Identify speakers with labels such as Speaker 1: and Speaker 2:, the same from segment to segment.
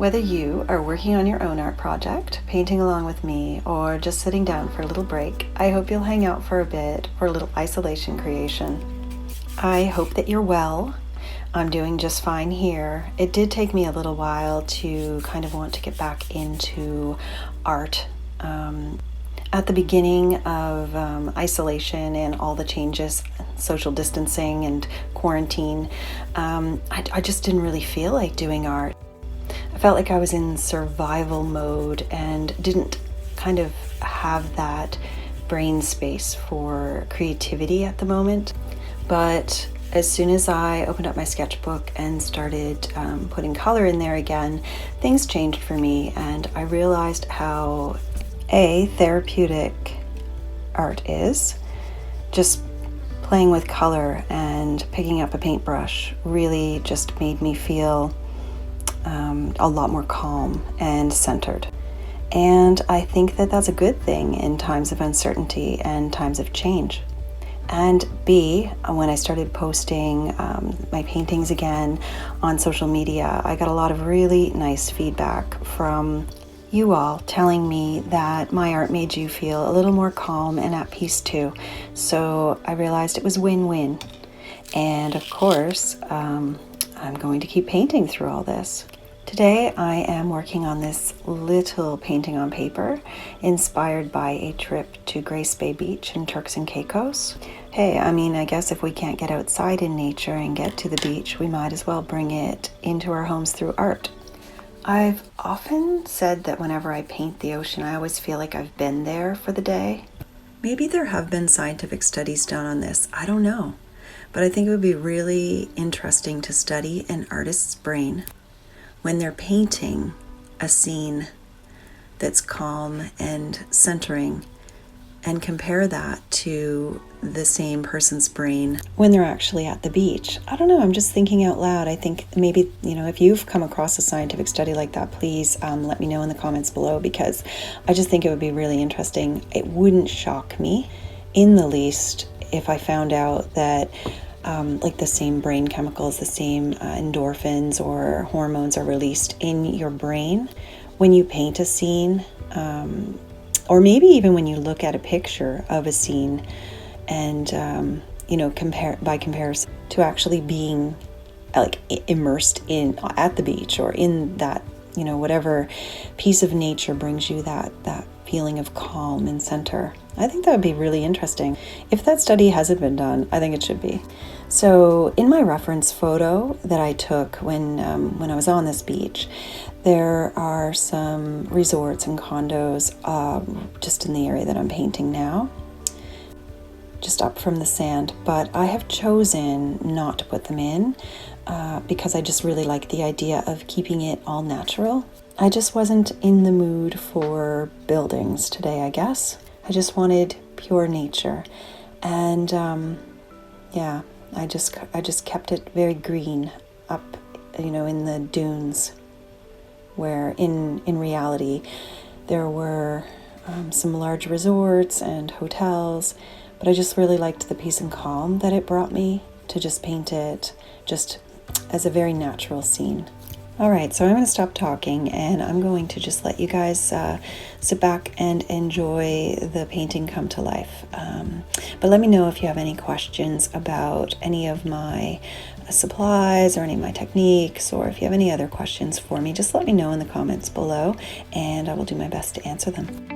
Speaker 1: Whether you are working on your own art project, painting along with me, or just sitting down for a little break, I hope you'll hang out for a bit for a little isolation creation. I hope that you're well. I'm doing just fine here. It did take me a little while to kind of want to get back into art. At the beginning of isolation and all the changes, social distancing and quarantine, I just didn't really feel like doing art. I felt like I was in survival mode and didn't kind of have that brain space for creativity at the moment. But as soon as I opened up my sketchbook and started putting color in there again, things changed for me, and I realized how therapeutic art is. Just playing with color and picking up a paintbrush really just made me feel a lot more calm and centered. And I think that that's a good thing in times of uncertainty and times of change. And B, when I started posting my paintings again on social media, I got a lot of really nice feedback from you all telling me that my art made you feel a little more calm and at peace too. So I realized it was win-win. And of course, I'm going to keep painting through all this. Today I am working on this little painting on paper inspired by a trip to Garce Bay Beach in Turks and Caicos. Hey, I guess if we can't get outside in nature and get to the beach, we might as well bring it into our homes through art. I've often said that whenever I paint the ocean, I always feel like I've been there for the day. Maybe there have been scientific studies done on this, I don't know. But I think it would be really interesting to study an artist's brain when they're painting a scene that's calm and centering, and compare that to the same person's brain when they're actually at the beach. I don't know, I'm just thinking out loud. I think maybe, if you've come across a scientific study like that, please let me know in the comments below, because I just think it would be really interesting. It wouldn't shock me in the least if I found out that like the same brain chemicals, the same endorphins or hormones are released in your brain when you paint a scene, or maybe even when you look at a picture of a scene and, compare by comparison to actually being like immersed at the beach or in that, whatever piece of nature brings you that feeling of calm and center. I think that would be really interesting. If that study hasn't been done, I think it should be. So in my reference photo that I took when I was on this beach, there are some resorts and condos just in the area that I'm painting now, just up from the sand, but I have chosen not to put them in because I just really like the idea of keeping it all natural. I just wasn't in the mood for buildings today, I guess. I just wanted pure nature, and I just kept it very green up, in the dunes, where in reality there were some large resorts and hotels, but I just really liked the peace and calm that it brought me to just paint it just as a very natural scene. All right, so I'm going to stop talking and I'm going to just let you guys sit back and enjoy the painting come to life. But let me know if you have any questions about any of my supplies or any of my techniques, or if you have any other questions for me, just let me know in the comments below and I will do my best to answer them.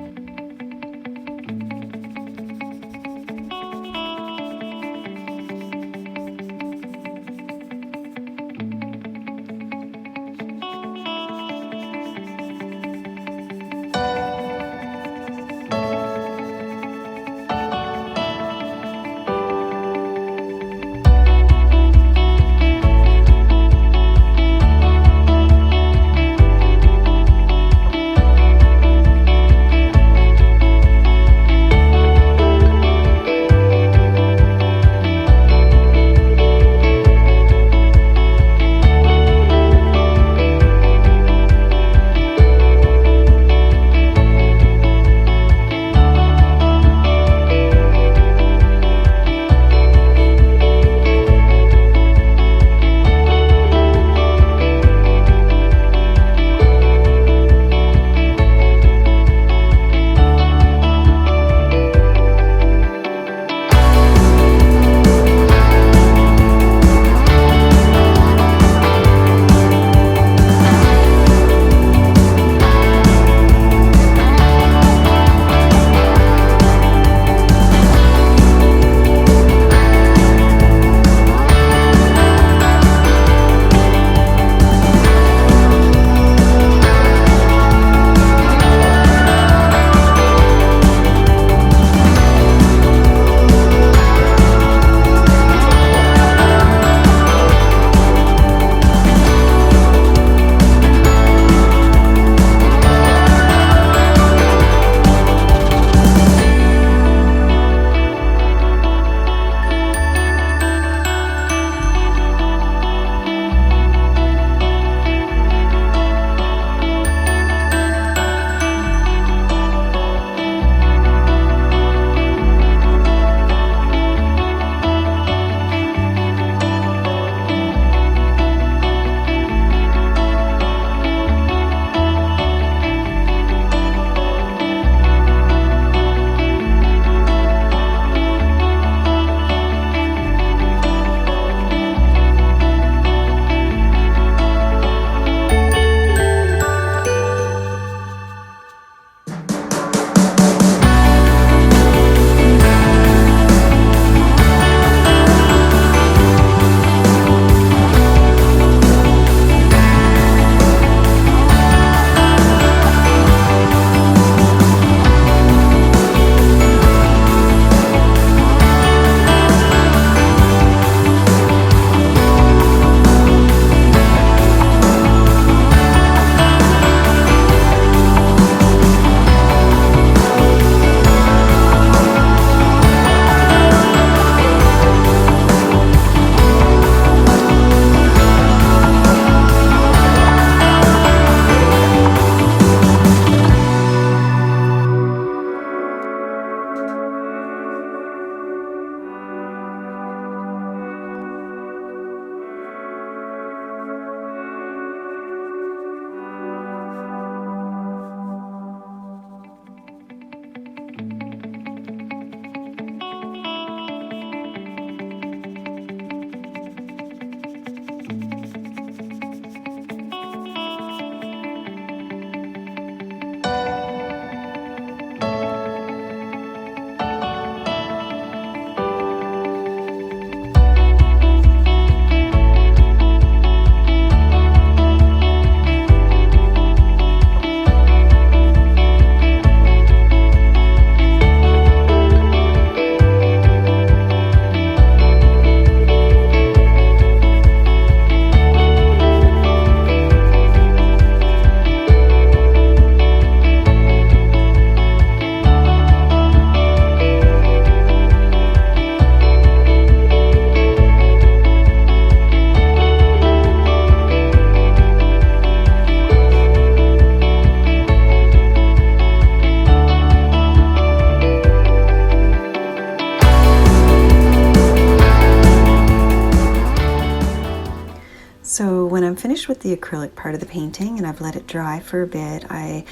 Speaker 1: finished with the acrylic part of the painting and I've let it dry for a bit. I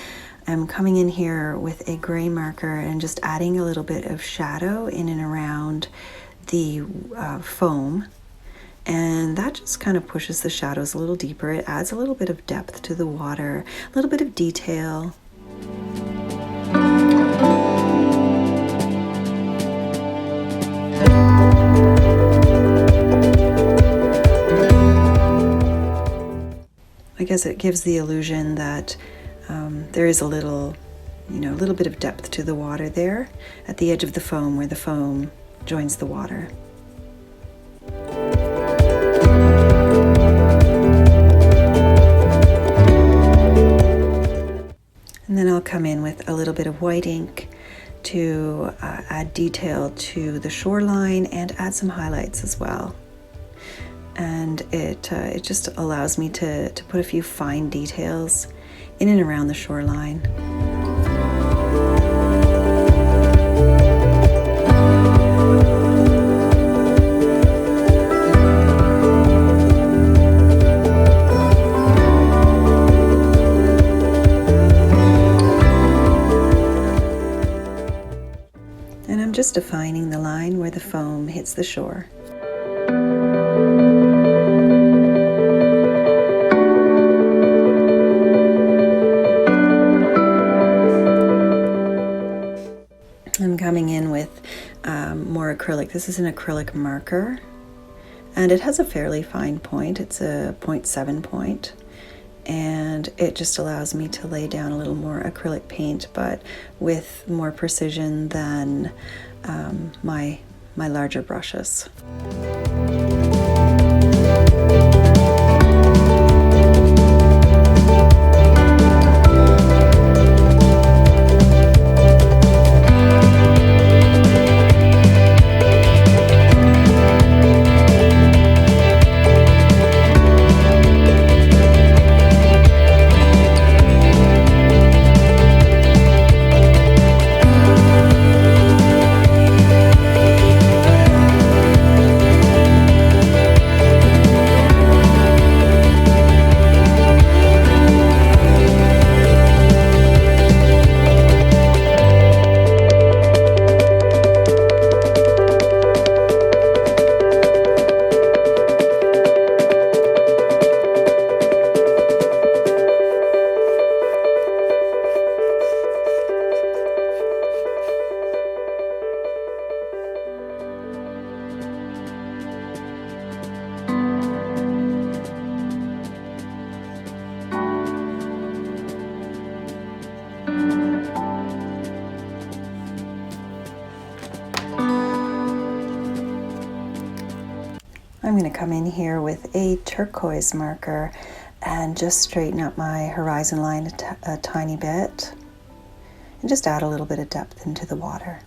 Speaker 1: am coming in here with a gray marker and just adding a little bit of shadow in and around the foam. And that just kind of pushes the shadows a little deeper. It adds a little bit of depth to the water, a little bit of detail. I guess it gives the illusion that there is a little bit of depth to the water there at the edge of the foam where the foam joins the water. And then I'll come in with a little bit of white ink to add detail to the shoreline and add some highlights as well. And it just allows me to put a few fine details in and around the shoreline. And I'm just defining the line where the foam hits the shore. I'm coming in with more acrylic. This is an acrylic marker, and it has a fairly fine point. It's a 0.7 point, and it just allows me to lay down a little more acrylic paint, but with more precision than my larger brushes. I'm going to come in here with a turquoise marker and just straighten up my horizon line a tiny bit and just add a little bit of depth into the water.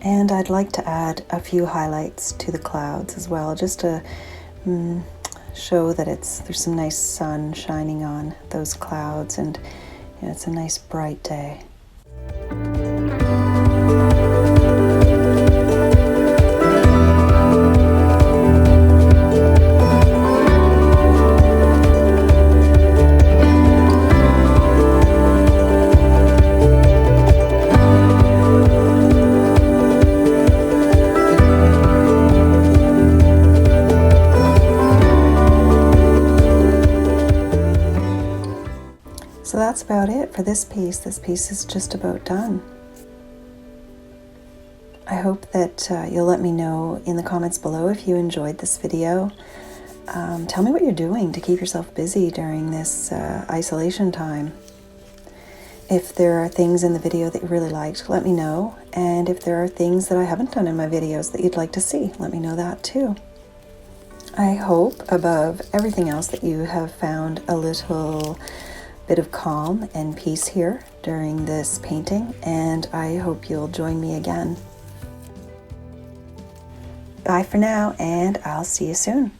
Speaker 1: And I'd like to add a few highlights to the clouds as well, just to show that there's some nice sun shining on those clouds, and it's a nice bright day. So that's about it for this piece. This piece is just about done. I hope that you'll let me know in the comments below if you enjoyed this video. Tell me what you're doing to keep yourself busy during this isolation time. If there are things in the video that you really liked, let me know. And if there are things that I haven't done in my videos that you'd like to see, let me know that too. I hope above everything else that you have found a little bit of calm and peace here during this painting, and I hope you'll join me again. Bye for now, and I'll see you soon.